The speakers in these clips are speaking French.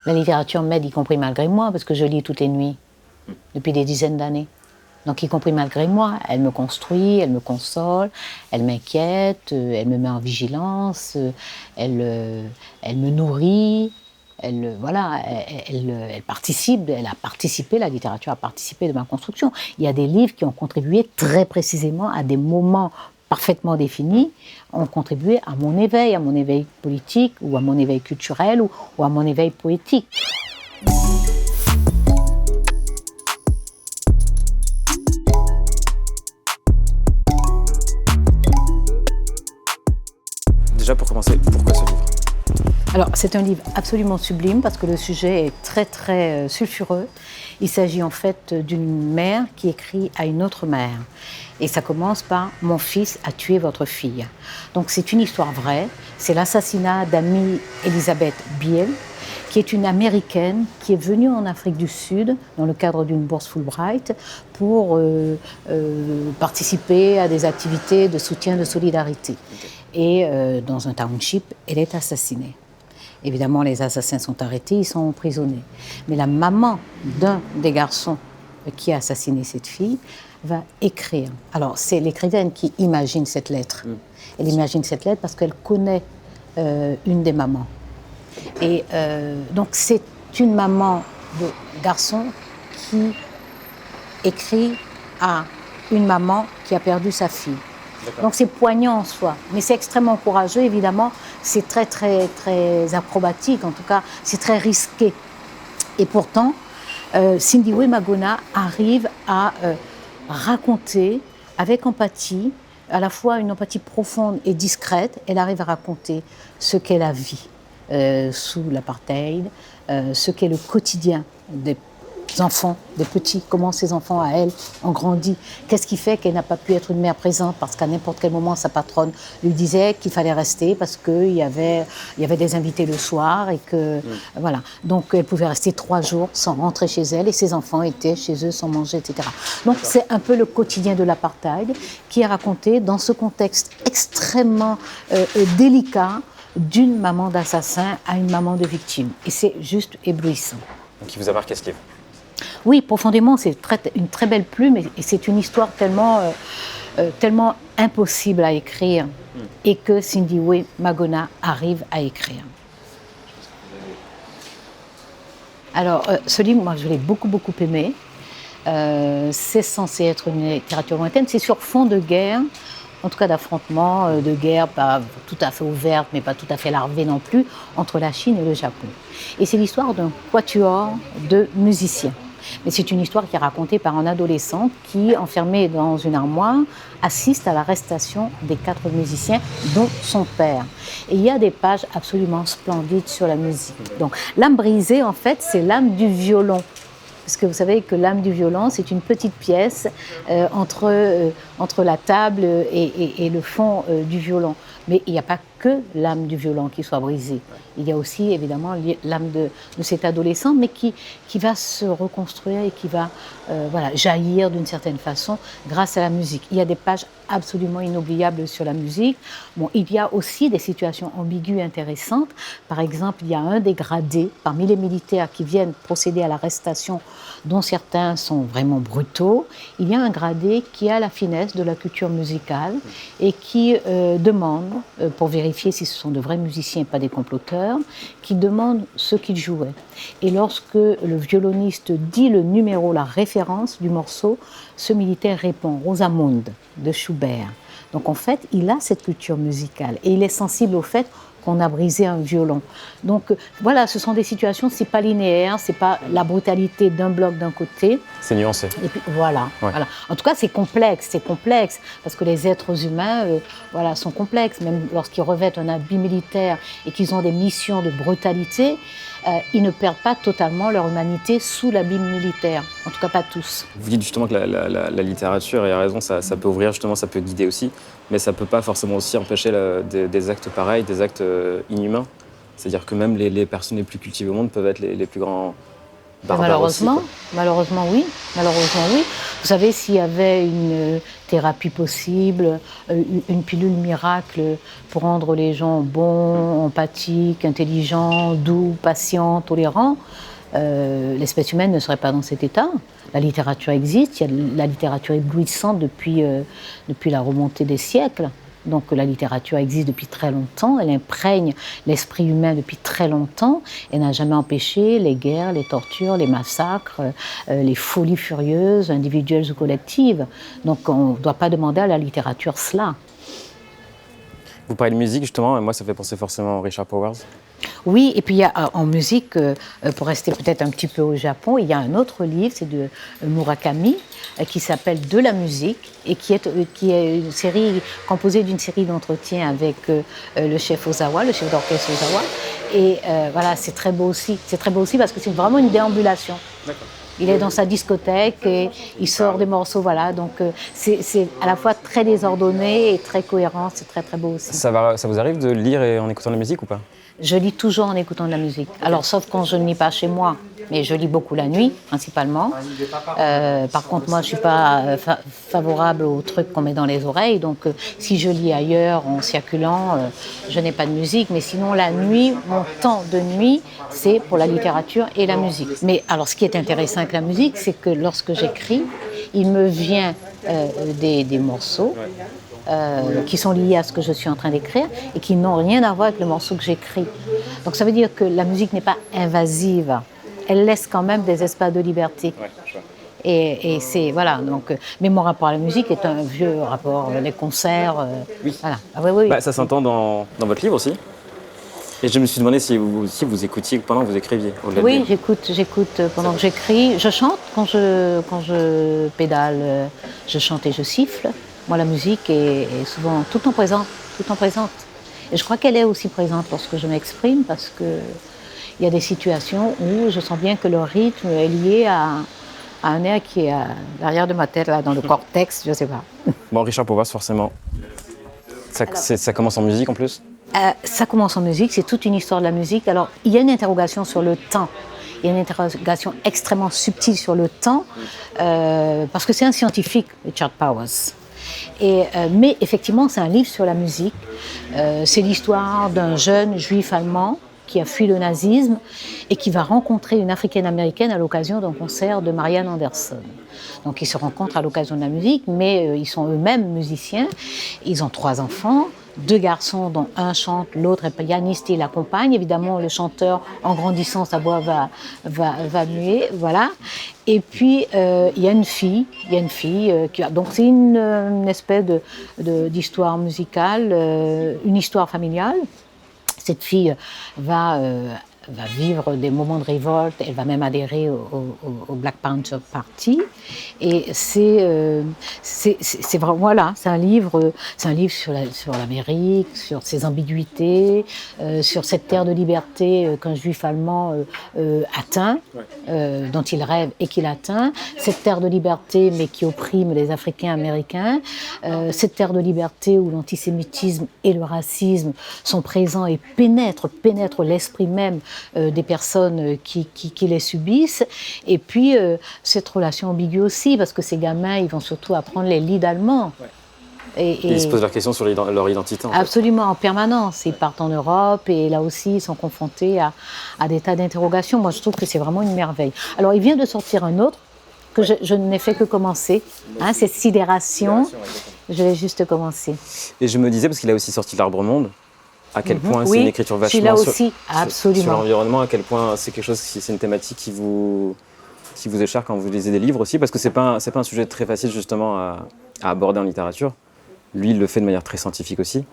La littérature m'aide, y compris malgré moi, parce que je lis toutes les nuits, depuis des dizaines d'années. Donc, y compris malgré moi, elle me construit, elle me console, elle m'inquiète, elle me met en vigilance, elle me nourrit, elle participe, elle a participé, la littérature a participé de ma construction. Il y a des livres qui ont contribué très précisément à des moments parfaitement définis, ont contribué à mon éveil politique, ou à mon éveil culturel, ou à mon éveil poétique. Déjà, pour commencer, pourquoi ce livre ? Alors, c'est un livre absolument sublime parce que le sujet est très, très sulfureux. Il s'agit en fait d'une mère qui écrit à une autre mère. Et ça commence par « Mon fils a tué votre fille ». Donc, c'est une histoire vraie. C'est l'assassinat d'Amy Elizabeth Beale, qui est une Américaine qui est venue en Afrique du Sud dans le cadre d'une bourse Fulbright pour participer à des activités de soutien, de solidarité. Et dans un township, elle est assassinée. Évidemment, les assassins sont arrêtés, ils sont emprisonnés. Mais la maman d'un des garçons qui a assassiné cette fille va écrire. Alors, c'est l'écrivaine qui imagine cette lettre. Elle imagine cette lettre parce qu'elle connaît une des mamans. Et donc, c'est une maman de garçon qui écrit à une maman qui a perdu sa fille. Donc c'est poignant en soi, mais c'est extrêmement courageux, évidemment, c'est très, très, très acrobatique, en tout cas, c'est très risqué. Et pourtant, Sindiwe Magona arrive à raconter avec empathie, à la fois une empathie profonde et discrète, elle arrive à raconter ce qu'est la vie sous l'apartheid, ce qu'est le quotidien des enfants, des petits, comment ces enfants à elle ont grandi. Qu'est-ce qui fait qu'elle n'a pas pu être une mère présente parce qu'à n'importe quel moment sa patronne lui disait qu'il fallait rester parce qu'il y avait des invités le soir et que voilà. Donc elle pouvait rester 3 jours sans rentrer chez elle et ses enfants étaient chez eux sans manger, etc. Donc c'est un peu le quotidien de l'apartheid qui est raconté dans ce contexte extrêmement délicat d'une maman d'assassin à une maman de victime. Et c'est juste éblouissant. Donc il vous a marqué ce livre ? Oui, profondément, c'est une très belle plume et c'est une histoire tellement impossible à écrire et que Sindiwe Magona arrive à écrire. Alors, ce livre, moi, je l'ai beaucoup aimé. C'est censé être une littérature lointaine. C'est sur fond de guerre, en tout cas d'affrontement, de guerre pas tout à fait ouverte, mais pas tout à fait larvée non plus, entre la Chine et le Japon. Et c'est l'histoire d'un quatuor de musiciens. Mais c'est une histoire qui est racontée par un adolescent qui, enfermé dans une armoire, assiste à l'arrestation des 4 musiciens, dont son père. Et il y a des pages absolument splendides sur la musique. Donc, L'âme brisée, en fait, c'est l'âme du violon. Parce que vous savez que l'âme du violon, c'est une petite pièce entre la table et le fond du violon. Mais il n'y a pas que l'âme du violon qui soit brisée. Il y a aussi, évidemment, l'âme de cet adolescent, mais qui va se reconstruire et qui va jaillir d'une certaine façon grâce à la musique. Il y a des pages absolument inoubliables sur la musique. Bon, il y a aussi des situations ambiguës intéressantes. Par exemple, il y a un des gradés parmi les militaires qui viennent procéder à l'arrestation, dont certains sont vraiment brutaux. Il y a un gradé qui a la finesse de la culture musicale et qui demande, pour vérifier si ce sont de vrais musiciens et pas des comploteurs, qui demande ce qu'ils jouaient. Et lorsque le violoniste dit le numéro, la référence du morceau, ce militaire répond « Rosamunde » de Schubert. Donc en fait, il a cette culture musicale et il est sensible au fait qu'on a brisé un violon. Donc voilà, ce sont des situations, c'est pas linéaire, c'est pas la brutalité d'un bloc d'un côté. C'est nuancé. Et puis voilà. En tout cas, c'est complexe, parce que les êtres humains, sont complexes. Même lorsqu'ils revêtent un habit militaire et qu'ils ont des missions de brutalité, ils ne perdent pas totalement leur humanité sous l'habit militaire. En tout cas, pas tous. Vous dites justement que la littérature, et à raison, ça peut ouvrir, justement, ça peut guider aussi, mais ça peut pas forcément aussi empêcher des actes pareils, des actes inhumains. C'est-à-dire que même les personnes les plus cultivées au monde peuvent être les plus grands barbare aussi, quoi. Malheureusement oui. Malheureusement oui. Vous savez, s'il y avait une thérapie possible, une pilule miracle pour rendre les gens bons, empathiques, intelligents, doux, patients, tolérants, l'espèce humaine ne serait pas dans cet état. La littérature existe, il y a la littérature éblouissante depuis la remontée des siècles. Donc la littérature existe depuis très longtemps, elle imprègne l'esprit humain depuis très longtemps, elle n'a jamais empêché les guerres, les tortures, les massacres, les folies furieuses, individuelles ou collectives. Donc on ne doit pas demander à la littérature cela. Vous parlez de musique justement, et moi ça fait penser forcément à Richard Powers. Oui, et puis il y a en musique, pour rester peut-être un petit peu au Japon, il y a un autre livre, c'est de Murakami, qui s'appelle De la musique, et qui est une série composée d'une série d'entretiens avec le chef Ozawa, le chef d'orchestre Ozawa. Et voilà, c'est très beau aussi. C'est très beau aussi parce que c'est vraiment une déambulation. D'accord. Il est dans sa discothèque et il sort des morceaux, voilà. Donc c'est à la fois très désordonné et très cohérent, c'est très très beau aussi. Ça vous arrive de lire en écoutant de la musique ou pas? Je lis toujours en écoutant de la musique. Alors, sauf quand je ne lis pas chez moi, mais je lis beaucoup la nuit, principalement. Par contre, moi, je ne suis pas favorable aux trucs qu'on met dans les oreilles. Donc, si je lis ailleurs, en circulant, je n'ai pas de musique. Mais sinon, la nuit, mon temps de nuit, c'est pour la littérature et la musique. Mais alors, ce qui est intéressant avec la musique, c'est que lorsque j'écris, il me vient des morceaux qui sont liés à ce que je suis en train d'écrire et qui n'ont rien à voir avec le morceau que j'écris. Donc ça veut dire que la musique n'est pas invasive, elle laisse quand même des espaces de liberté. Ouais, je vois. Et c'est, voilà, donc, mais mon rapport à la musique est un vieux rapport, les concerts, Oui. voilà. Ah, oui, oui. Bah, ça s'entend dans votre livre aussi. Et je me suis demandé si vous écoutiez pendant que vous écriviez. Au-delà de Oui, lire. j'écoute pendant que j'écris. Je chante quand je pédale, je chante et je siffle. Moi, la musique est souvent tout le temps présente, tout le temps présente. Et je crois qu'elle est aussi présente lorsque je m'exprime parce que il y a des situations où je sens bien que le rythme est lié à un air qui est à l'arrière de ma tête, là, dans le cortex, je ne sais pas. Bon, Richard Powers, forcément. Ça commence en musique en plus. Ça commence en musique, c'est toute une histoire de la musique. Alors, il y a une interrogation sur le temps. Il y a une interrogation extrêmement subtile sur le temps, parce que c'est un scientifique, Richard Powers. Mais effectivement, c'est un livre sur la musique. C'est l'histoire d'un jeune juif allemand qui a fui le nazisme et qui va rencontrer une africaine-américaine à l'occasion d'un concert de Marianne Anderson. Donc ils se rencontrent à l'occasion de la musique, mais ils sont eux-mêmes musiciens. Ils ont 3 enfants. 2 garçons dont un chante, l'autre est pianiste et il l'accompagne. Évidemment, le chanteur, en grandissant, sa voix va muer, voilà. Et puis, il y a une fille, donc c'est une espèce d'histoire musicale, une histoire familiale. Cette fille va vivre des moments de révolte, elle va même adhérer au Black Panther Party. Et c'est vraiment, voilà, c'est un livre sur l'Amérique, sur ses ambiguïtés, sur cette terre de liberté qu'un juif allemand atteint, dont il rêve et qu'il atteint, cette terre de liberté mais qui opprime les Africains américains, cette terre de liberté où l'antisémitisme et le racisme sont présents et pénètrent l'esprit même des personnes qui les subissent. Et puis, cette relation ambiguë aussi, parce que ces gamins, ils vont surtout apprendre les lieds allemands. Et ils se posent leurs questions sur leur identité. Absolument, en permanence. Ils partent en Europe et là aussi, ils sont confrontés à des tas d'interrogations. Moi, je trouve que c'est vraiment une merveille. Alors, il vient de sortir un autre que je n'ai fait que commencer. Hein, c'est Sidération. Je l'ai juste commencé. Et je me disais, parce qu'il a aussi sorti L'Arbre Monde, à quel point c'est une écriture vachement là aussi, absolument. Sur l'environnement, à quel point c'est quelque chose, c'est une thématique qui vous est chère quand vous lisez des livres aussi, parce que c'est pas un sujet très facile justement à aborder en littérature. Lui, il le fait de manière très scientifique aussi.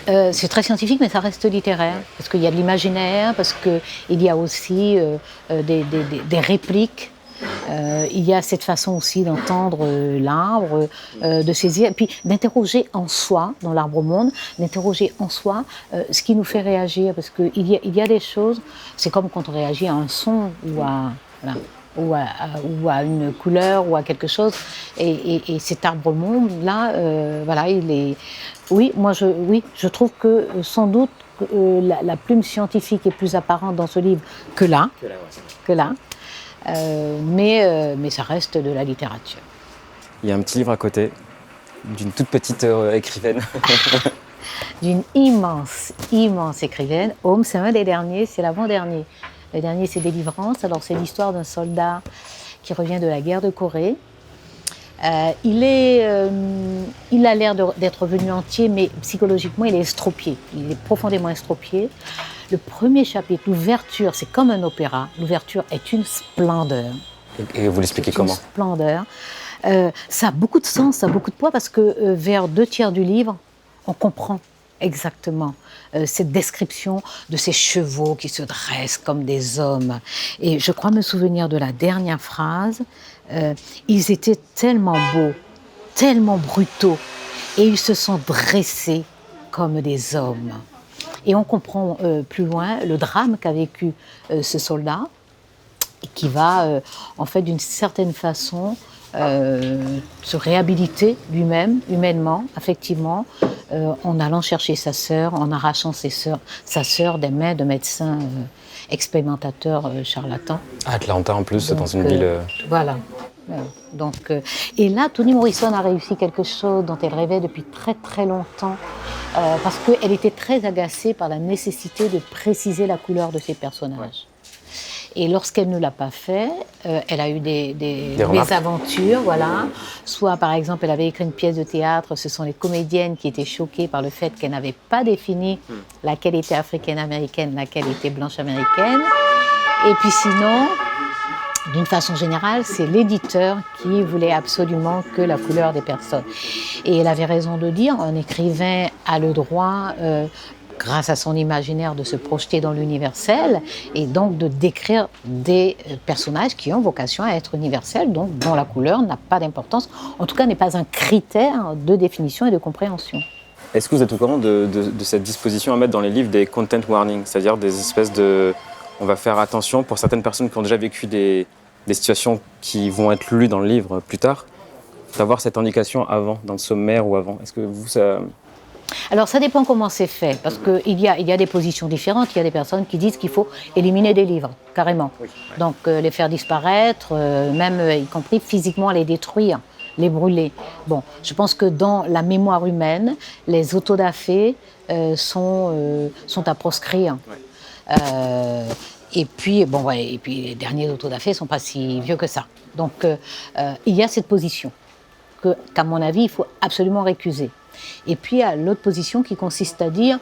C'est très scientifique, mais ça reste littéraire, parce qu'il y a de l'imaginaire, parce qu'il y a aussi des répliques. Il y a cette façon aussi d'entendre l'arbre, de saisir, et puis d'interroger en soi, dans l'Arbre Monde, d'interroger en soi ce qui nous fait réagir, parce qu'il y a des choses, c'est comme quand on réagit à un son ou à une couleur ou à quelque chose, et cet Arbre Monde là, voilà, il est, je trouve que sans doute la plume scientifique est plus apparente dans ce livre que là. Mais ça reste de la littérature. Il y a un petit livre à côté d'une toute petite écrivaine. D'une immense, immense écrivaine. Home, c'est un des derniers, c'est l'avant-dernier. Le dernier, c'est Délivrance. Alors, c'est l'histoire d'un soldat qui revient de la guerre de Corée. Il a l'air d'être revenu entier, mais psychologiquement, il est estropié. Il est profondément estropié. Le premier chapitre, l'ouverture, c'est comme un opéra. L'ouverture est une splendeur. Et vous l'expliquez comment? Une splendeur. Ça a beaucoup de sens, ça a beaucoup de poids, parce que vers 2/3 du livre, on comprend exactement cette description de ces chevaux qui se dressent comme des hommes. Et je crois me souvenir de la dernière phrase. Ils étaient tellement beaux, tellement brutaux, et ils se sont dressés comme des hommes. Et on comprend plus loin le drame qu'a vécu ce soldat, qui va, en fait, d'une certaine façon, se réhabiliter lui-même, humainement, affectivement, en allant chercher sa sœur, en arrachant sa sœur des mains de médecins expérimentateurs charlatans. À Atlanta en plus, Donc, dans une ville... Voilà. Donc, et là, Toni Morrison a réussi quelque chose dont elle rêvait depuis très très longtemps, parce qu'elle était très agacée par la nécessité de préciser la couleur de ses personnages. Ouais. Et lorsqu'elle ne l'a pas fait, elle a eu des mésaventures, voilà. Soit, par exemple, elle avait écrit une pièce de théâtre, ce sont les comédiennes qui étaient choquées par le fait qu'elle n'avait pas défini laquelle était africaine-américaine, laquelle était blanche-américaine. Et puis sinon, d'une façon générale, c'est l'éditeur qui voulait absolument que la couleur des personnes. Et elle avait raison de dire, un écrivain a le droit... grâce à son imaginaire, de se projeter dans l'universel et donc de décrire des personnages qui ont vocation à être universels, donc dont la couleur n'a pas d'importance, en tout cas n'est pas un critère de définition et de compréhension. Est-ce que vous êtes au courant de cette disposition à mettre dans les livres des content warnings, c'est-à-dire des espèces de... On va faire attention pour certaines personnes qui ont déjà vécu des situations qui vont être lues dans le livre plus tard, d'avoir cette indication avant, dans le sommaire ou avant. Est-ce que vous, ça... Alors ça dépend comment c'est fait, parce qu'il y a des positions différentes. Il y a des personnes qui disent qu'il faut éliminer des livres, carrément. Oui, ouais. Donc les faire disparaître, même y compris physiquement les détruire, les brûler. Bon, je pense que dans la mémoire humaine, les autodafés sont à proscrire. Ouais. Et puis les derniers autodafés ne sont pas si vieux que ça. Donc il y a cette position qu'à mon avis, il faut absolument récuser. Et puis il y a l'autre position qui consiste à dire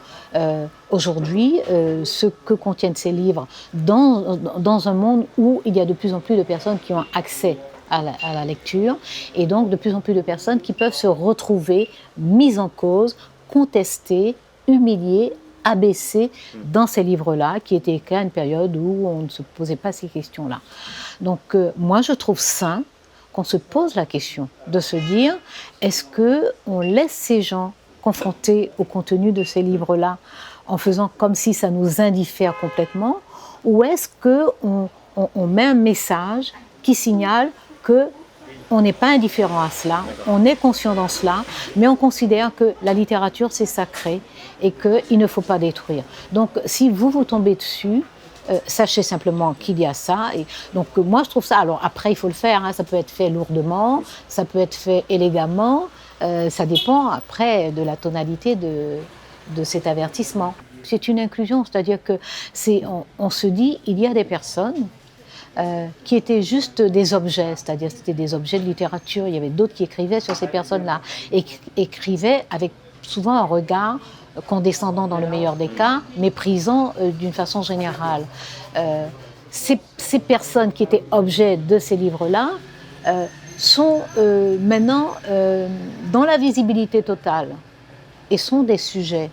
aujourd'hui ce que contiennent ces livres dans un monde où il y a de plus en plus de personnes qui ont accès à la lecture et donc de plus en plus de personnes qui peuvent se retrouver mises en cause, contestées, humiliées, abaissées dans ces livres-là qui étaient écrits à une période où on ne se posait pas ces questions-là. Donc moi je trouve sain qu'on se pose la question de se dire, est-ce qu'on laisse ces gens confrontés au contenu de ces livres-là en faisant comme si ça nous indiffère complètement, ou est-ce qu'on met un message qui signale qu'on n'est pas indifférent à cela, on est conscient dans cela, mais on considère que la littérature c'est sacré et qu'il ne faut pas détruire. Donc si vous tombez dessus, sachez simplement qu'il y a ça. Et donc moi je trouve ça, alors après il faut le faire, hein, ça peut être fait lourdement, ça peut être fait élégamment, ça dépend après de la tonalité de cet avertissement. C'est une inclusion, c'est-à-dire que on se dit, il y a des personnes qui étaient juste des objets, c'est-à-dire c'était des objets de littérature, il y avait d'autres qui écrivaient sur ces personnes-là, et qui écrivaient avec souvent un regard condescendant dans le meilleur des cas, méprisant d'une façon générale. Ces personnes qui étaient objets de ces livres-là sont maintenant dans la visibilité totale et sont des sujets.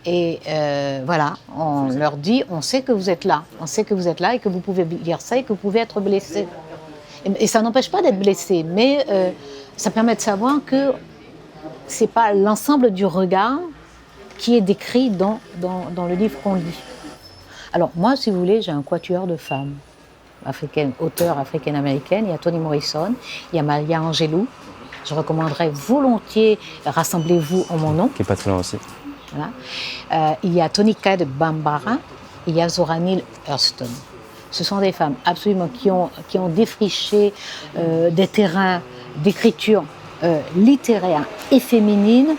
Et voilà, on leur dit, on sait que vous êtes là, on sait que vous êtes là et que vous pouvez lire ça et que vous pouvez être blessé. Et ça n'empêche pas d'être blessé, mais ça permet de savoir que c'est pas l'ensemble du regard qui est décrit dans le livre qu'on lit. Alors moi, si vous voulez, j'ai un quatuor de femmes auteurs africaines-américaines. Il y a Toni Morrison, il y a Maya Angelou. Je recommanderais volontiers Rassemblez-vous en mon nom. Qui est pas très loin aussi. Voilà. Il y a Tonika de Bambara, il y a Zora Neale Hurston. ce sont des femmes absolument qui ont défriché des terrains d'écriture littéraire et féminine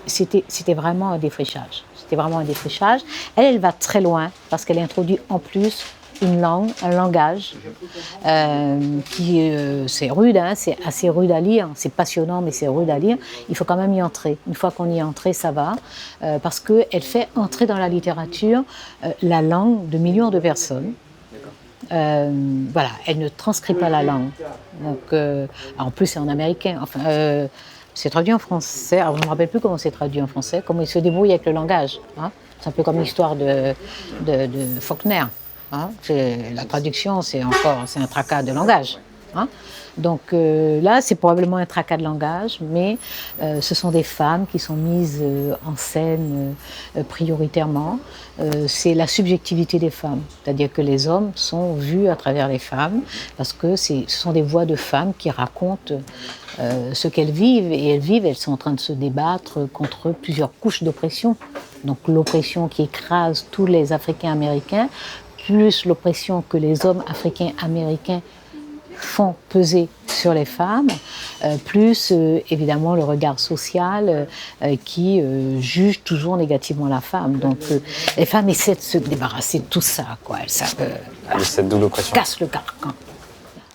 c'était vraiment un défrichage. C'était vraiment un défrichage. Elle va très loin parce qu'elle introduit en plus une langue, un langage c'est rude, hein, c'est assez rude à lire, c'est passionnant mais c'est rude à lire. Il faut quand même y entrer. Une fois qu'on y est entré, ça va, parce qu'elle fait entrer dans la littérature la langue de millions de personnes. Voilà, elle ne transcrit pas la langue. Donc, en plus, c'est en américain. Enfin, c'est traduit en français. Alors, je ne me rappelle plus comment c'est traduit en français, comment il se débrouille avec le langage. Hein. C'est un peu comme l'histoire de Faulkner. Hein. La traduction, c'est un tracas de langage. Hein. Donc là, c'est probablement un tracas de langage, mais ce sont des femmes qui sont mises en scène prioritairement. C'est la subjectivité des femmes, c'est-à-dire que les hommes sont vus à travers les femmes, parce que ce sont des voix de femmes qui racontent ce qu'elles vivent, et elles sont en train de se débattre contre plusieurs couches d'oppression. Donc l'oppression qui écrase tous les Africains américains, plus l'oppression que les hommes africains américains font peser sur les femmes, plus évidemment le regard social qui juge toujours négativement la femme. Donc les femmes essaient de se débarrasser de tout ça, quoi. Elles savent, cette double oppression. Casse le carcan.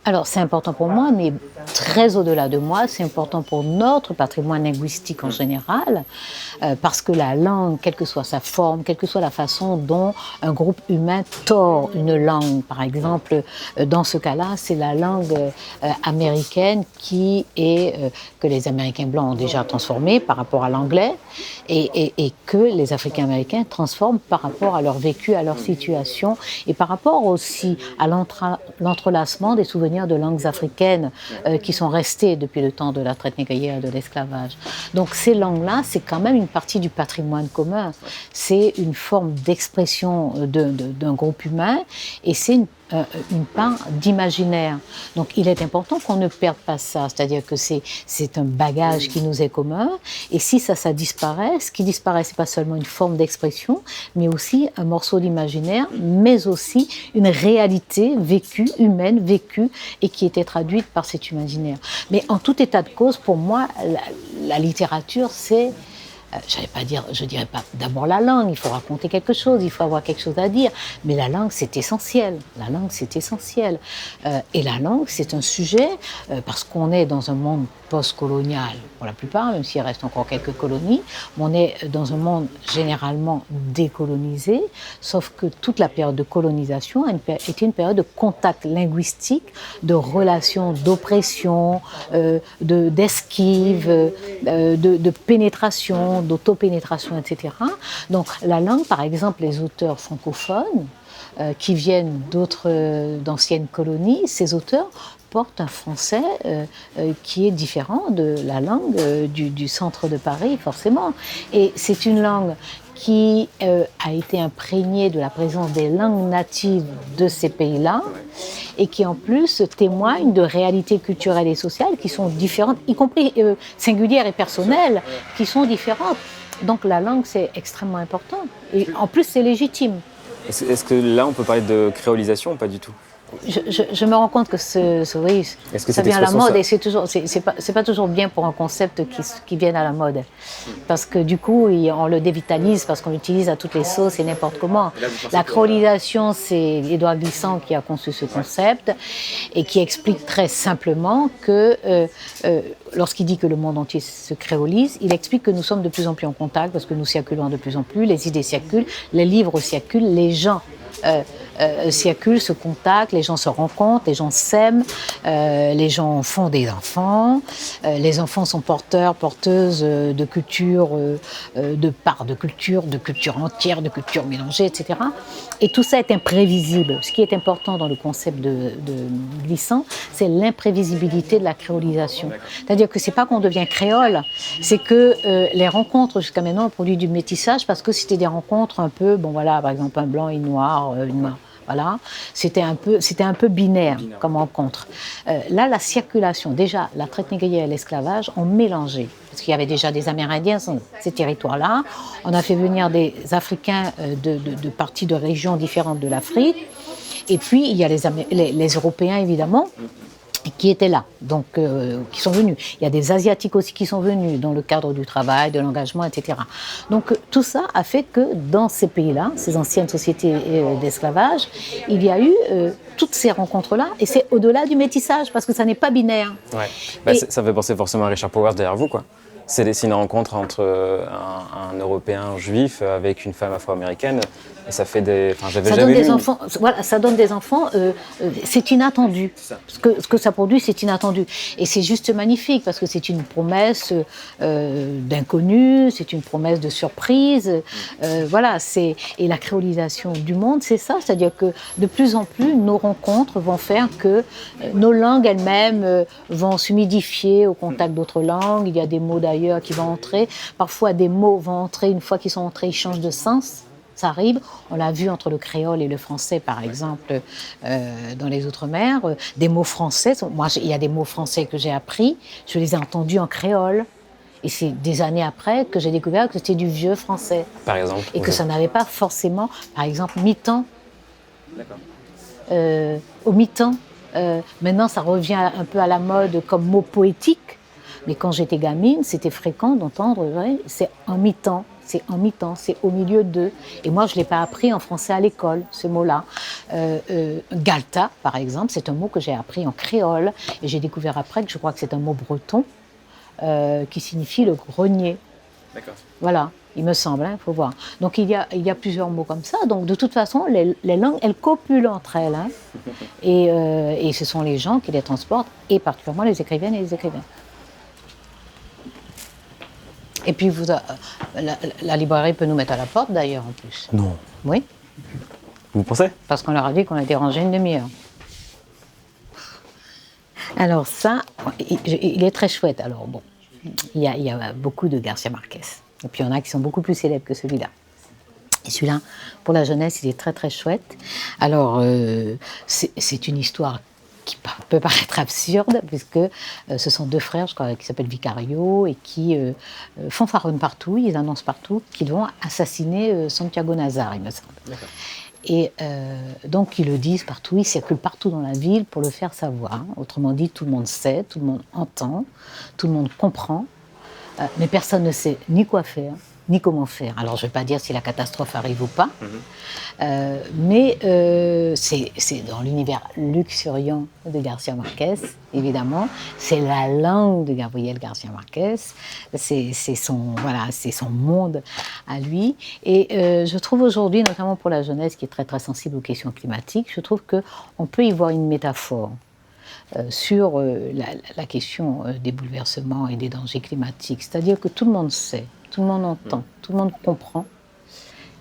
Alors c'est important pour moi, mais très au-delà de moi, c'est important pour notre patrimoine linguistique en général, parce que la langue, quelle que soit sa forme, quelle que soit la façon dont un groupe humain tord une langue, par exemple, dans ce cas-là, c'est la langue américaine que les Américains blancs ont déjà transformée par rapport à l'anglais, et que les Africains américains transforment par rapport à leur vécu, à leur situation, et par rapport aussi à l'entrelacement des souvenirs de langues africaines qui sont restées depuis le temps de la traite négrière et de l'esclavage. Donc ces langues-là, c'est quand même une partie du patrimoine commun. C'est une forme d'expression d'un groupe humain, et c'est une part d'imaginaire. Donc il est important qu'on ne perde pas ça, c'est-à-dire que c'est un bagage qui nous est commun, et si ça disparaît, ce qui disparaît, c'est pas seulement une forme d'expression, mais aussi un morceau d'imaginaire, mais aussi une réalité vécue, humaine, vécue, et qui était traduite par cet imaginaire. Mais en tout état de cause, pour moi, la littérature, c'est... je dirais pas d'abord la langue, il faut raconter quelque chose, il faut avoir quelque chose à dire, mais la langue c'est essentiel, et la langue c'est un sujet, parce qu'on est dans un monde post-colonial, pour la plupart, même s'il reste encore quelques colonies, mais on est dans un monde généralement décolonisé, sauf que toute la période de colonisation était une période de contact linguistique, de relations, d'oppression, d'esquive, de pénétration, d'autopénétration, etc. Donc la langue, par exemple, les auteurs francophones qui viennent d'anciennes colonies, ces auteurs portent un français qui est différent de la langue du centre de Paris, forcément. Et c'est une langue qui a été imprégnée de la présence des langues natives de ces pays-là, et qui en plus témoignent de réalités culturelles et sociales qui sont différentes, y compris singulières et personnelles, qui sont différentes. Donc la langue, c'est extrêmement important. Et en plus, c'est légitime. Est-ce que là, on peut parler de créolisation ou pas du tout ? Je me rends compte que oui, ça vient à la mode, et c'est pas toujours bien pour un concept qui vienne à la mode, parce que du coup on le dévitalise, parce qu'on l'utilise à toutes les sauces et n'importe comment. La créolisation, c'est Édouard Glissant qui a conçu ce concept et qui explique très simplement que lorsqu'il dit que le monde entier se créolise, il explique que nous sommes de plus en plus en contact, parce que nous circulons de plus en plus, les idées circulent, les livres circulent, les gens circulent, se contactent, les gens se rencontrent, les gens s'aiment, les gens font des enfants, les enfants sont porteuses de culture, de parts de culture entière, de culture mélangée, etc. Et tout ça est imprévisible. Ce qui est important dans le concept de Glissant, c'est l'imprévisibilité de la créolisation. C'est-à-dire que c'est pas qu'on devient créole, c'est que les rencontres jusqu'à maintenant ont produit du métissage, parce que c'était des rencontres un peu, bon voilà, par exemple un blanc et une noire, Voilà, c'était un peu binaire comme rencontre. Là, la circulation, déjà, la traite négrière et l'esclavage ont mélangé. Parce qu'il y avait déjà des Amérindiens sur ces territoires-là. On a fait venir des Africains de parties de régions différentes de l'Afrique. Et puis, il y a les Européens, évidemment, qui étaient là, donc qui sont venus. Il y a des Asiatiques aussi qui sont venus dans le cadre du travail, de l'engagement, etc. Donc tout ça a fait que dans ces pays-là, ces anciennes sociétés d'esclavage, il y a eu toutes ces rencontres-là, et c'est au-delà du métissage, parce que ça n'est pas binaire. Ouais. Bah, ça fait penser forcément à Richard Powers derrière vous, quoi. C'est une rencontre entre un Européen juif avec une femme afro-américaine. Et ça fait des. Enfin, j'avais jamais lu. Voilà, ça donne des enfants. C'est inattendu. Ce que ça produit, c'est inattendu. Et c'est juste magnifique parce que c'est une promesse d'inconnu, c'est une promesse de surprise. Voilà, et la créolisation du monde, c'est ça. C'est-à-dire que de plus en plus, nos rencontres vont faire que nos langues elles-mêmes vont s'humidifier au contact d'autres langues. Il y a des mots d'ailleurs qui vont entrer. Parfois, des mots vont entrer. Une fois qu'ils sont entrés, ils changent de sens. Ça arrive, on l'a vu entre le créole et le français, par exemple, dans les Outre-mer. Des mots français, moi, il y a des mots français que j'ai appris, je les ai entendus en créole. Et c'est des années après que j'ai découvert que c'était du vieux français. Par exemple. Et que ça n'avait pas forcément, par exemple, mi-temps. D'accord. Au mi-temps, maintenant, ça revient un peu à la mode comme mot poétique. Mais quand j'étais gamine, c'était fréquent d'entendre, ouais, c'est en mi-temps. C'est en mi-temps, c'est au milieu d'eux. Et moi, je ne l'ai pas appris en français à l'école, ce mot-là. Galta, par exemple, c'est un mot que j'ai appris en créole. Et j'ai découvert après que je crois que c'est un mot breton qui signifie le grenier. D'accord. Voilà, il me semble, il faut voir. Donc il y a plusieurs mots comme ça. Donc de toute façon, les langues, elles copulent entre elles. Hein. Et ce sont les gens qui les transportent, et particulièrement les écrivaines et les écrivains. Et puis, la librairie peut nous mettre à la porte, d'ailleurs, en plus. Non. Oui. Vous pensez ? Parce qu'on leur a dit qu'on était rangé une demi-heure. Alors ça, il est très chouette. Alors bon, il y a beaucoup de Garcia Marquez. Et puis il y en a qui sont beaucoup plus célèbres que celui-là. Et celui-là, pour la jeunesse, il est très très chouette. Alors, c'est une histoire qui peut paraître absurde, puisque ce sont deux frères, je crois, qui s'appellent Vicario, et qui fanfaronnent partout, ils annoncent partout qu'ils vont assassiner Santiago Nazar, il me semble. D'accord. Et donc ils le disent partout, ils circulent partout dans la ville pour le faire savoir. Autrement dit, tout le monde sait, tout le monde entend, tout le monde comprend, mais personne ne sait ni quoi faire, ni comment faire. Alors je ne vais pas dire si la catastrophe arrive ou pas, mais c'est dans l'univers luxuriant de Garcia Marquez, évidemment. C'est la langue de Gabriel Garcia Marquez, c'est son monde à lui. Et je trouve aujourd'hui, notamment pour la jeunesse qui est très très sensible aux questions climatiques, je trouve qu'on peut y voir une métaphore. Sur la question des bouleversements et des dangers climatiques. C'est-à-dire que tout le monde sait, tout le monde entend, tout le monde comprend,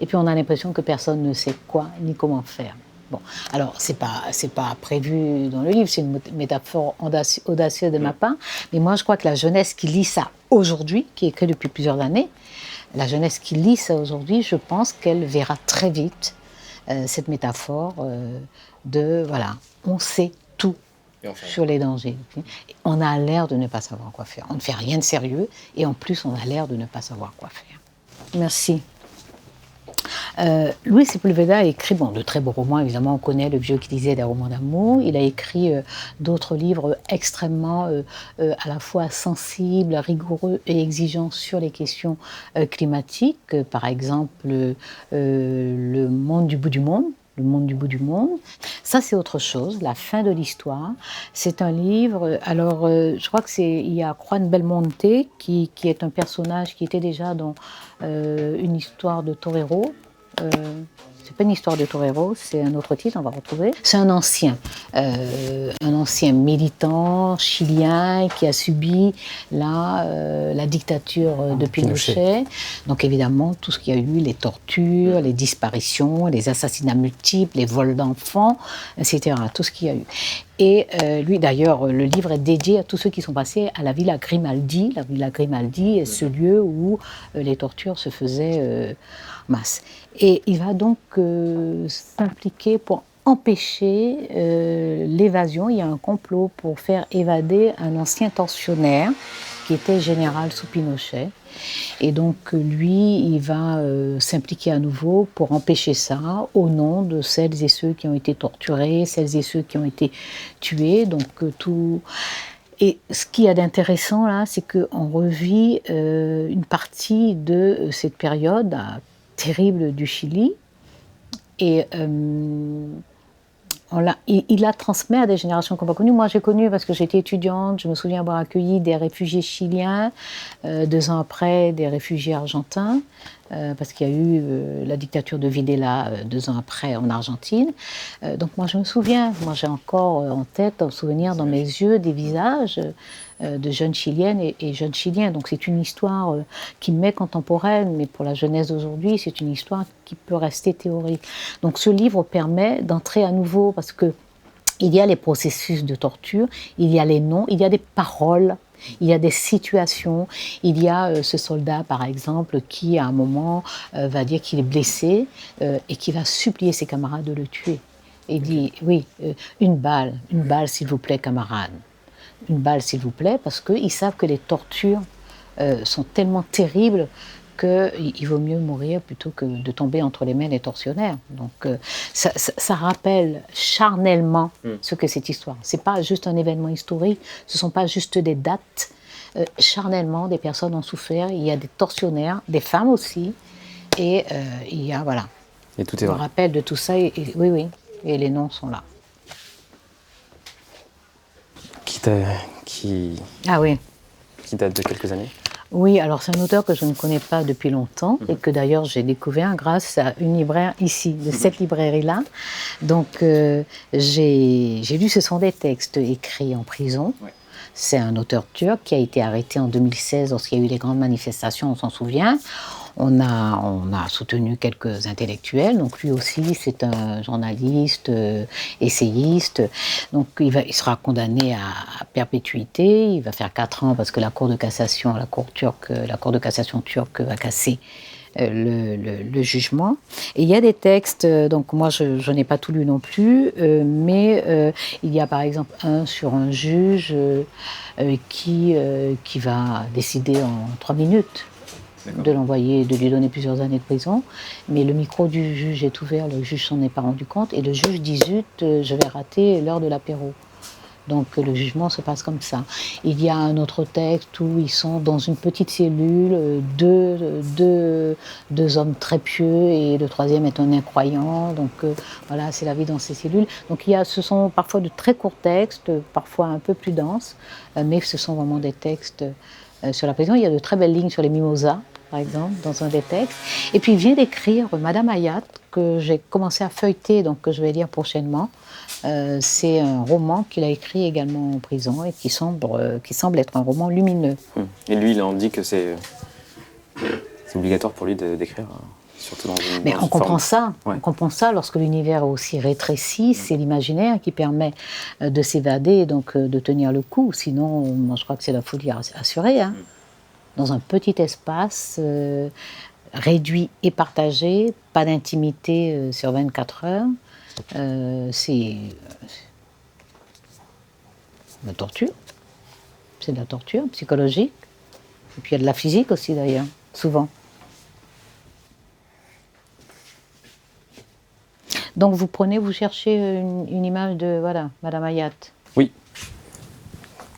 et puis on a l'impression que personne ne sait quoi ni comment faire. Bon, alors c'est pas prévu dans le livre, c'est une métaphore audacieuse de ma part, mais moi je crois que la jeunesse qui lit ça aujourd'hui, qui est écrit depuis plusieurs années, la jeunesse qui lit ça aujourd'hui, je pense qu'elle verra très vite cette métaphore de, voilà, on sait tout sur les dangers. On a l'air de ne pas savoir quoi faire. On ne fait rien de sérieux et en plus on a l'air de ne pas savoir quoi faire. Merci. Luis Sepúlveda a écrit de très beaux romans, évidemment on connaît Le vieux qui lisait des romans d'amour. Il a écrit d'autres livres extrêmement à la fois sensibles, rigoureux et exigeants sur les questions climatiques. Par exemple, Le monde du bout du monde. Le monde du bout du monde. Ça, c'est autre chose, La fin de l'histoire. C'est un livre, alors je crois il y a Juan Belmonte, qui est un personnage qui était déjà dans une histoire de torero. C'est pas une histoire de torero, c'est un autre titre, on va retrouver. C'est un ancien militant chilien qui a subi la dictature de Pinochet. Donc évidemment, tout ce qu'il y a eu, les tortures, les disparitions, les assassinats multiples, les vols d'enfants, etc. Tout ce qu'il y a eu. Et lui, d'ailleurs, le livre est dédié à tous ceux qui sont passés à la Villa Grimaldi. La Villa Grimaldi est ce lieu où les tortures se faisaient masse. Et il va donc s'impliquer pour empêcher l'évasion. Il y a un complot pour faire évader un ancien tortionnaire qui était général sous Pinochet. Et donc lui, il va s'impliquer à nouveau pour empêcher ça au nom de celles et ceux qui ont été torturés, celles et ceux qui ont été tués. Donc tout. Et ce qu'il y a d'intéressant là, c'est qu'on revit une partie de cette période terrible du Chili. Et il la transmet à des générations qu'on n'a pas connues. Moi, j'ai connu parce que j'étais étudiante, je me souviens avoir accueilli des réfugiés chiliens, 2 ans après, des réfugiés argentins, parce qu'il y a eu la dictature de Videla 2 ans après en Argentine. Donc moi, je me souviens, moi j'ai encore en tête, en souvenir dans mes yeux, des visages de jeunes Chiliennes et jeunes Chiliens. Donc c'est une histoire qui m'est contemporaine, mais pour la jeunesse d'aujourd'hui, c'est une histoire qui peut rester théorique. Donc ce livre permet d'entrer à nouveau, parce que il y a les processus de torture, il y a les noms, il y a des paroles, il y a des situations. Il y a ce soldat, par exemple, qui à un moment va dire qu'il est blessé et qui va supplier ses camarades de le tuer. Et il dit, oui, une balle s'il vous plaît, camarade. Une balle, s'il vous plaît, parce qu'ils savent que les tortures sont tellement terribles qu'il vaut mieux mourir plutôt que de tomber entre les mains des tortionnaires. Donc ça rappelle charnellement ce que cette histoire. Ce n'est pas juste un événement historique, ce ne sont pas juste des dates. Charnellement, des personnes ont souffert, il y a des tortionnaires, des femmes aussi, et il y a, voilà. Et tout est un vrai. rappel de tout ça, oui, et les noms sont là. Ah oui. Qui date de quelques années. Oui, alors c'est un auteur que je ne connais pas depuis longtemps et que d'ailleurs j'ai découvert grâce à une libraire ici, de cette librairie-là. Donc j'ai lu, ce sont des textes écrits en prison. Ouais. C'est un auteur turc qui a été arrêté en 2016 lorsqu'il y a eu les grandes manifestations, on s'en souvient. On a soutenu quelques intellectuels, donc lui aussi c'est un journaliste, essayiste, donc il sera condamné à perpétuité, il va faire 4 ans parce que la Cour de cassation turque va casser le jugement. Et il y a des textes, donc moi je n'ai pas tout lu non plus, mais il y a par exemple un sur un juge qui va décider en 3 minutes. De l'envoyer, de lui donner plusieurs années de prison. Mais le micro du juge est ouvert, le juge s'en est pas rendu compte, et le juge dit zut, je vais rater l'heure de l'apéro. Donc le jugement se passe comme ça. Il y a un autre texte où ils sont dans une petite cellule, deux hommes très pieux, et le troisième est un incroyant. Donc voilà, c'est la vie dans ces cellules. Donc ce sont parfois de très courts textes, parfois un peu plus denses, mais ce sont vraiment des textes sur la prison. Il y a de très belles lignes sur les mimosas, par exemple, dans un des textes. Et puis il vient d'écrire Madame Hayat, que j'ai commencé à feuilleter, donc que je vais lire prochainement. C'est un roman qu'il a écrit également en prison et qui semble être un roman lumineux. Et lui, il en dit que c'est obligatoire pour lui d'écrire, surtout dans une Mais on comprend ça. Ouais. On comprend ça lorsque l'univers est aussi rétréci. C'est l'imaginaire qui permet de s'évader et donc de tenir le coup. Sinon, moi, je crois que c'est la folie assurée. Hein. Dans un petit espace, réduit et partagé, pas d'intimité sur 24 heures. C'est la torture. C'est de la torture psychologique. Et puis il y a de la physique aussi d'ailleurs, souvent. Donc vous cherchez une image de, voilà, Madame Hayat. Oui.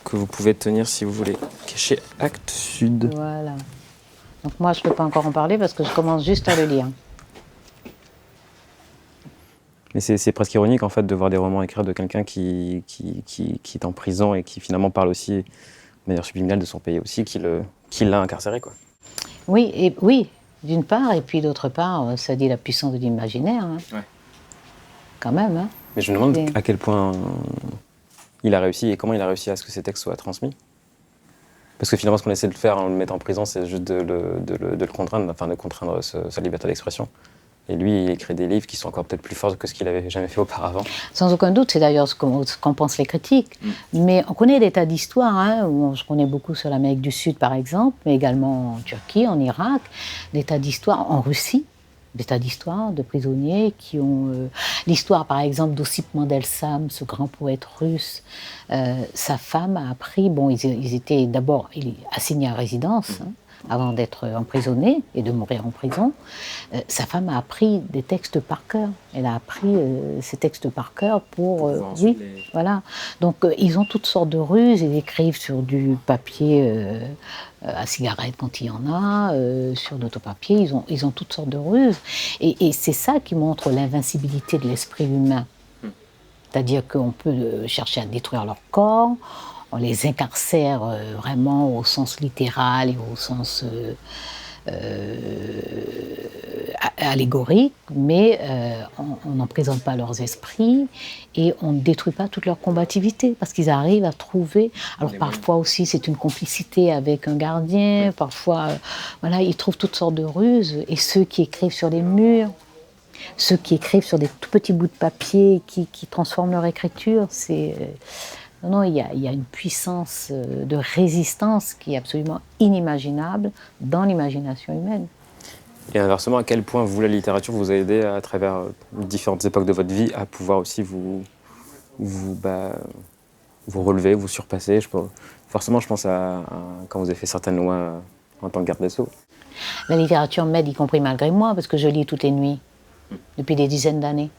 Que vous pouvez tenir si vous voulez. Chez Actes Sud. Voilà. Donc moi je ne peux pas encore en parler parce que je commence juste à le lire. Mais c'est presque ironique en fait de voir des romans écrits de quelqu'un qui est en prison et qui finalement parle aussi de manière subliminale de son pays aussi, qui l'a incarcéré, quoi. Oui, d'une part, et puis d'autre part, ça dit la puissance de l'imaginaire. Hein. Ouais. Quand même. Hein. Mais je me demande à quel point il a réussi et comment il a réussi à ce que ces textes soient transmis. Parce que finalement, ce qu'on essaie de faire en le mettant en prison, c'est juste de le contraindre, enfin de contraindre sa liberté d'expression. Et lui, il écrit des livres qui sont encore peut-être plus forts que ce qu'il avait jamais fait auparavant. Sans aucun doute, c'est d'ailleurs ce qu'en pensent les critiques. Mais on connaît des tas d'histoires. Hein, je connais beaucoup sur l'Amérique du Sud, par exemple, mais également en Turquie, en Irak, des tas d'histoires en Russie. des tas d'histoires de prisonniers qui ont... l'histoire, par exemple, d'Ossip Mandelstam, ce grand poète russe. Sa femme a appris... Bon, ils étaient d'abord assignés à résidence, hein, avant d'être emprisonnés et de mourir en prison. Sa femme a appris des textes par cœur. Elle a appris ces textes par cœur pour... oui, voilà. Donc, ils ont toutes sortes de ruses. Ils écrivent sur du papier... à cigarette quand il y en a, sur d'autopapier, ils ont toutes sortes de ruses. Et c'est ça qui montre l'invincibilité de l'esprit humain. C'est-à-dire qu'on peut chercher à détruire leur corps, on les incarcère vraiment au sens littéral et au sens allégorique, mais on n'emprisonne pas leurs esprits et on ne détruit pas toute leur combativité parce qu'ils arrivent à trouver. Alors parfois aussi c'est une complicité avec un gardien, parfois voilà, ils trouvent toutes sortes de ruses. Et ceux qui écrivent sur les murs, ceux qui écrivent sur des tout petits bouts de papier, qui transforment leur écriture, c'est... Non, il y a une puissance de résistance qui est absolument inimaginable dans l'imagination humaine. Et inversement, à quel point vous, la littérature, vous a aidé à travers différentes époques de votre vie à pouvoir aussi vous relever, vous surpasser. Forcément, je pense à quand vous avez fait certaines lois en tant que garde des Sceaux. La littérature m'aide, y compris malgré moi, parce que je lis toutes les nuits, depuis des dizaines d'années.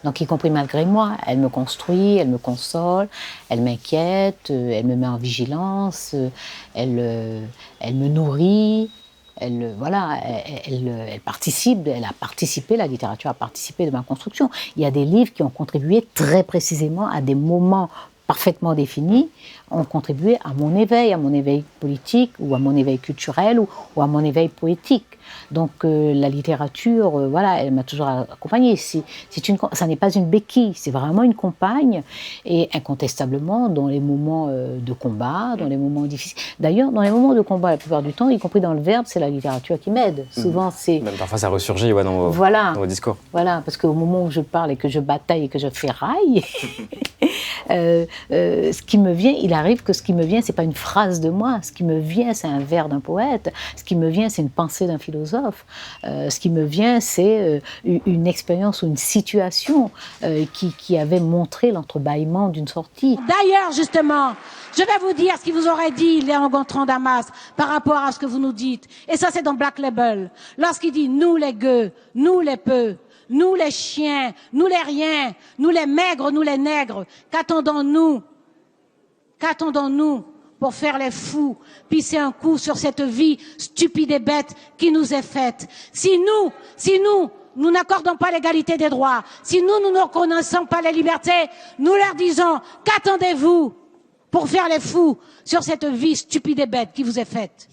Donc, y compris malgré moi, elle me construit, elle me console, elle m'inquiète, elle me met en vigilance, elle me nourrit, elle participe, elle a participé, la littérature a participé de ma construction. Il y a des livres qui ont contribué très précisément à des moments parfaitement définis, ont contribué à mon éveil politique, ou à mon éveil culturel, ou à mon éveil poétique. Donc la littérature, voilà, elle m'a toujours accompagnée. Ça n'est pas une béquille, c'est vraiment une compagne, et incontestablement dans les moments de combat, dans les moments difficiles. D'ailleurs, dans les moments de combat, la plupart du temps, y compris dans le verbe, c'est la littérature qui m'aide. Souvent, c'est... Même parfois, ça ressurgit dans vos discours. Voilà, parce qu'au moment où je parle et que je bataille et que je ferraille, ce qui me vient, il arrive que ce qui me vient, c'est pas une phrase de moi. Ce qui me vient, c'est un vers d'un poète. Ce qui me vient, c'est une pensée d'un philosophe. Ce qui me vient, c'est une expérience ou une situation qui avait montré l'entrebâillement d'une sortie. D'ailleurs, justement, je vais vous dire ce qu'il vous aurait dit Léon Gontran Damas par rapport à ce que vous nous dites. Et ça, c'est dans Black Label. Lorsqu'il dit « nous les gueux, nous les peu ». Nous les chiens, nous les riens, nous les maigres, nous les nègres, qu'attendons-nous? Qu'attendons-nous pour faire les fous, pisser un coup sur cette vie stupide et bête qui nous est faite? Si nous n'accordons pas l'égalité des droits, si nous ne reconnaissons pas les libertés, nous leur disons, qu'attendez-vous pour faire les fous sur cette vie stupide et bête qui vous est faite?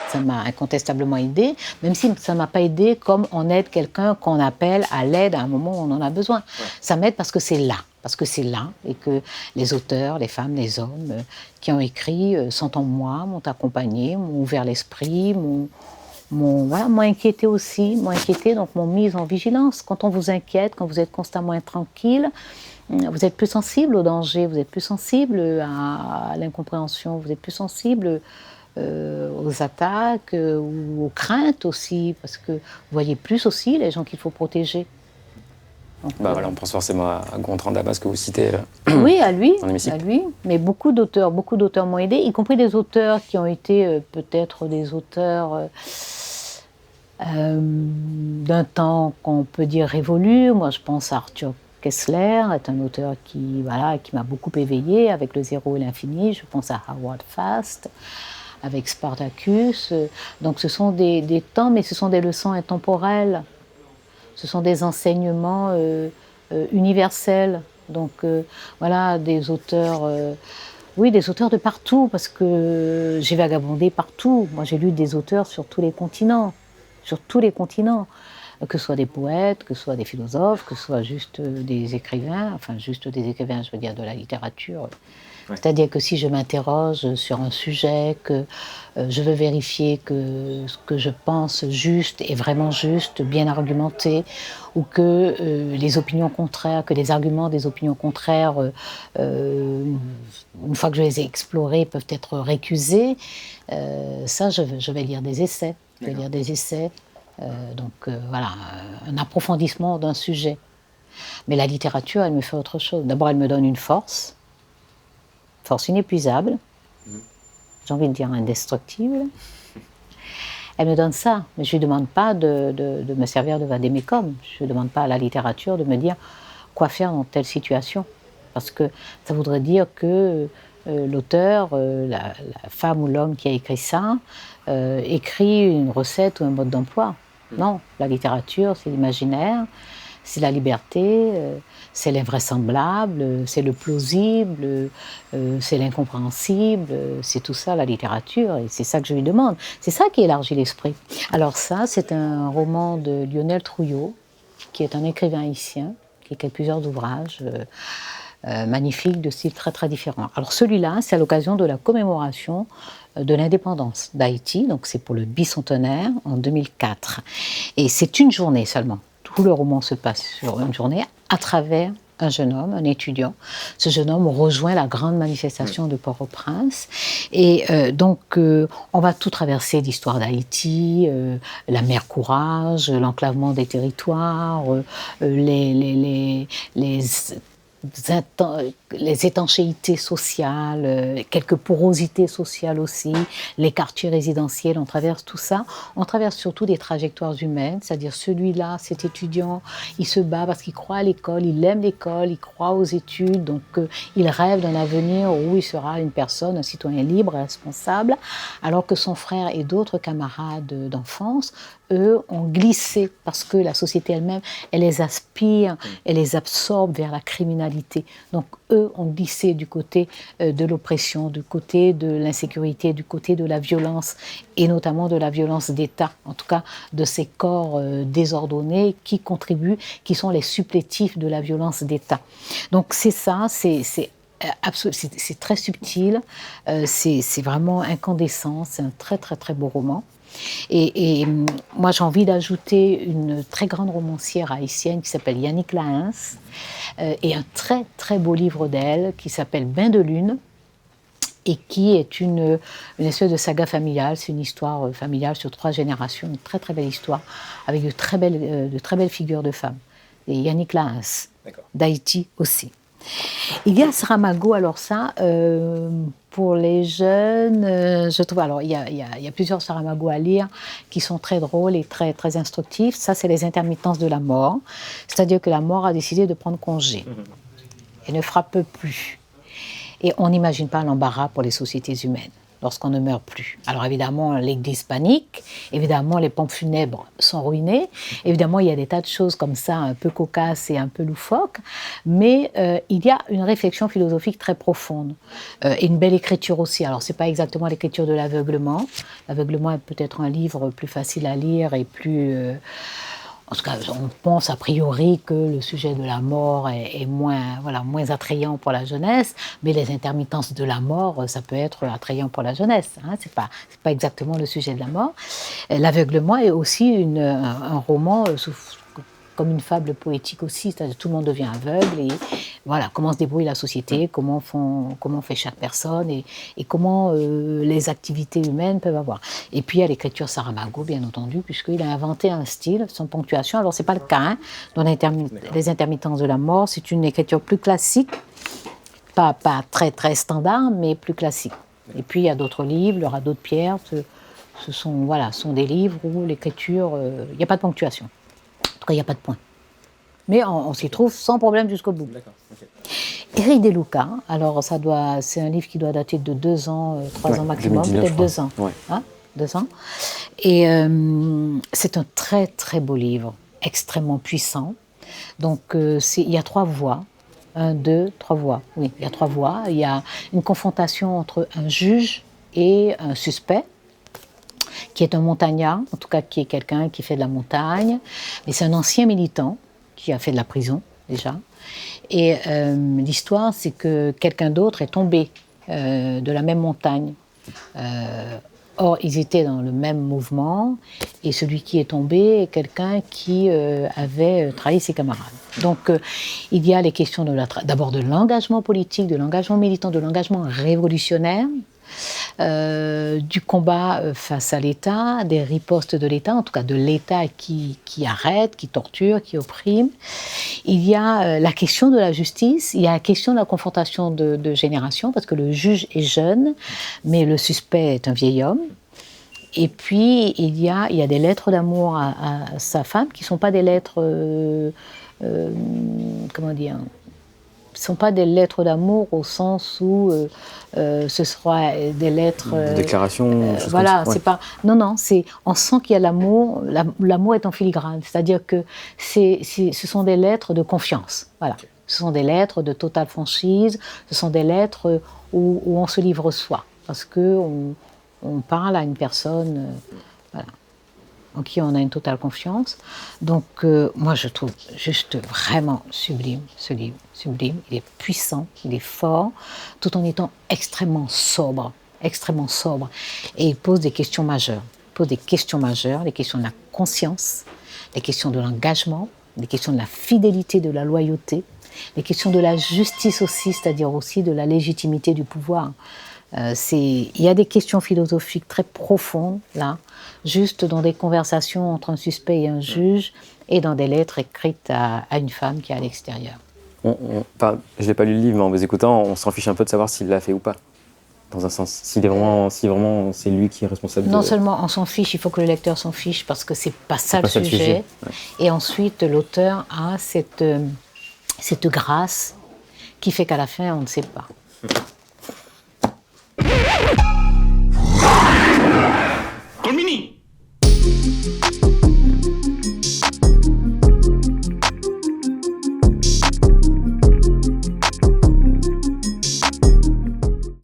Ça m'a incontestablement aidé, même si ça ne m'a pas aidé comme on aide quelqu'un qu'on appelle à l'aide à un moment où on en a besoin. Ouais. Ça m'aide parce que c'est là, et que les auteurs, les femmes, les hommes qui ont écrit sont en moi, m'ont accompagné, m'ont ouvert l'esprit, m'ont inquiété aussi, donc m'ont mise en vigilance. Quand on vous inquiète, quand vous êtes constamment intranquille, vous êtes plus sensible au danger, vous êtes plus sensible à l'incompréhension, vous êtes plus sensible aux attaques ou aux craintes aussi, parce que vous voyez plus aussi les gens qu'il faut protéger. Donc, voilà, on pense forcément à Gontran Damas que vous citez. Oui, à lui, mais beaucoup d'auteurs m'ont aidé, y compris des auteurs qui ont été peut-être des auteurs d'un temps qu'on peut dire révolu. Moi, je pense à Arthur Koestler, est un auteur qui m'a beaucoup éveillée avec Le Zéro et l'Infini. Je pense à Howard Fast, avec Spartacus. Donc ce sont des temps, mais ce sont des leçons intemporelles. Ce sont des enseignements universels. Donc voilà, des auteurs de partout, parce que j'ai vagabondé partout. Moi, j'ai lu des auteurs sur tous les continents, que ce soit des poètes, que ce soit des philosophes, que ce soit juste des écrivains, je veux dire de la littérature. Ouais. C'est-à-dire que si je m'interroge sur un sujet, que je veux vérifier que ce que je pense juste est vraiment juste, bien argumenté, ou que les opinions contraires, que les arguments des opinions contraires, une fois que je les ai explorés, peuvent être récusés, ça, je vais lire des essais. c'est-à-dire des essais, voilà, un approfondissement d'un sujet. Mais la littérature, elle me fait autre chose. D'abord, elle me donne une force inépuisable, j'ai envie de dire indestructible. Elle me donne ça, mais je ne lui demande pas de me servir de vade-mecum. Je ne demande pas à la littérature de me dire quoi faire dans telle situation. Parce que ça voudrait dire que l'auteur, la femme ou l'homme qui a écrit ça, écrit une recette ou un mode d'emploi. Non, la littérature, c'est l'imaginaire, c'est la liberté, c'est l'invraisemblable, c'est le plausible, c'est l'incompréhensible, c'est tout ça la littérature, et c'est ça que je lui demande. C'est ça qui élargit l'esprit. Alors ça, c'est un roman de Lionel Trouillot, qui est un écrivain haïtien, qui écrit plusieurs ouvrages magnifiques, de styles très très différents. Alors celui-là, c'est à l'occasion de la commémoration de l'indépendance d'Haïti, donc c'est pour le bicentenaire en 2004. Et c'est une journée seulement. Tout le roman se passe sur une journée à travers un jeune homme, un étudiant. Ce jeune homme rejoint la grande manifestation de Port-au-Prince. Et on va tout traverser l'histoire d'Haïti, la mer Courage, l'enclavement des territoires, les étanchéités sociales, quelques porosités sociales aussi, les quartiers résidentiels, on traverse tout ça. On traverse surtout des trajectoires humaines, c'est-à-dire celui-là, cet étudiant, il se bat parce qu'il croit à l'école, il aime l'école, il croit aux études, donc il rêve d'un avenir où il sera une personne, un citoyen libre et responsable, alors que son frère et d'autres camarades d'enfance, eux, ont glissé parce que la société elle-même, elle les aspire, elle les absorbe vers la criminalité. Donc eux ont glissé du côté de l'oppression, du côté de l'insécurité, du côté de la violence, et notamment de la violence d'État, en tout cas de ces corps désordonnés qui contribuent, qui sont les supplétifs de la violence d'État. Donc c'est ça, c'est très subtil, c'est vraiment incandescent, c'est un très très très beau roman. Et moi, j'ai envie d'ajouter une très grande romancière haïtienne qui s'appelle Yannick Lahens, et un très très beau livre d'elle qui s'appelle Bain de lune, et qui est une espèce de saga familiale. C'est une histoire familiale sur 3 générations, une très très belle histoire, avec de très belles figures de femmes. Et Yannick Lahens, d'Haïti aussi. Il y a Saramago, alors ça, pour les jeunes, je trouve, alors il y a plusieurs Saramago à lire qui sont très drôles et très, très instructifs. Ça, c'est les intermittences de la mort, c'est-à-dire que la mort a décidé de prendre congé et ne frappe plus. Et on n'imagine pas l'embarras pour les sociétés humaines lorsqu'on ne meurt plus. Alors évidemment, l'église panique, évidemment, les pompes funèbres sont ruinées, évidemment, il y a des tas de choses comme ça, un peu cocasses et un peu loufoques, mais il y a une réflexion philosophique très profonde, et une belle écriture aussi. Alors, c'est pas exactement l'écriture de l'aveuglement. L'aveuglement est peut-être un livre plus facile à lire et plus... En tout cas, on pense a priori que le sujet de la mort est moins attrayant pour la jeunesse, mais les intermittences de la mort, ça peut être attrayant pour la jeunesse. Hein, c'est pas exactement le sujet de la mort. L'aveuglement est aussi un roman comme une fable poétique aussi, c'est-à-dire tout le monde devient aveugle et voilà, comment se débrouille la société, comment fait chaque personne et comment les activités humaines peuvent avoir. Et puis il y a l'écriture Saramago, bien entendu, puisqu'il a inventé un style sans ponctuation. Alors c'est pas le cas, hein, dans les intermittences de la mort, c'est une écriture plus classique, pas très très standard, mais plus classique. Et puis il y a d'autres livres, le Radeau de pierre, ce sont des livres où l'écriture, il n'y a pas de ponctuation. En tout cas, il n'y a pas de point. Mais on s'y trouve sans problème jusqu'au bout. D'accord, okay. Éric De Luca, alors c'est un livre qui doit dater de 2 ans, 3 ans maximum, peut-être 2 ans. Ouais. Hein, 2 ans. Et c'est un très très beau livre, extrêmement puissant. Donc il y a 3 voix. 1, 2, 3 voix. Oui, il y a 3 voix. Il y a une confrontation entre un juge et un suspect, qui est un montagnard, en tout cas qui est quelqu'un qui fait de la montagne, mais c'est un ancien militant qui a fait de la prison déjà. Et l'histoire, c'est que quelqu'un d'autre est tombé de la même montagne. Or, ils étaient dans le même mouvement, et celui qui est tombé est quelqu'un qui avait trahi ses camarades. Donc, il y a les questions d'abord de l'engagement politique, de l'engagement militant, de l'engagement révolutionnaire, du combat face à l'État, des ripostes de l'État, en tout cas de l'État qui arrête, qui torture, qui opprime. Il y a la question de la justice, il y a la question de la confrontation de générations, parce que le juge est jeune, mais le suspect est un vieil homme. Et puis, il y a des lettres d'amour à sa femme, qui ne sont pas des lettres... comment dire, ce ne sont pas des lettres d'amour au sens où ce sera des lettres... Des déclarations, voilà, ouais. c'est pas... Non, on sent qu'il y a l'amour, l'amour est en filigrane, c'est-à-dire que ce sont des lettres de confiance, voilà. Okay. Ce sont des lettres de totale franchise, ce sont des lettres où on se livre soi, parce qu'on parle à une personne... voilà, en qui on a une totale confiance. Donc, moi, je trouve juste vraiment sublime, ce livre. Sublime, il est puissant, il est fort, tout en étant extrêmement sobre. Et il pose des questions majeures. Les questions de la conscience, les questions de l'engagement, les questions de la fidélité, de la loyauté, les questions de la justice aussi, c'est-à-dire aussi de la légitimité du pouvoir. Il y a des questions philosophiques très profondes, là, juste dans des conversations entre un suspect et un juge, et dans des lettres écrites à une femme qui est à l'extérieur. Je n'ai pas lu le livre, mais en vous écoutant, on s'en fiche un peu de savoir s'il l'a fait ou pas, dans un sens. Si vraiment c'est lui qui est responsable. Non seulement on s'en fiche, il faut que le lecteur s'en fiche, parce que c'est pas ça le sujet. Ouais. Et ensuite, l'auteur a cette grâce qui fait qu'à la fin, on ne sait pas. Colmini!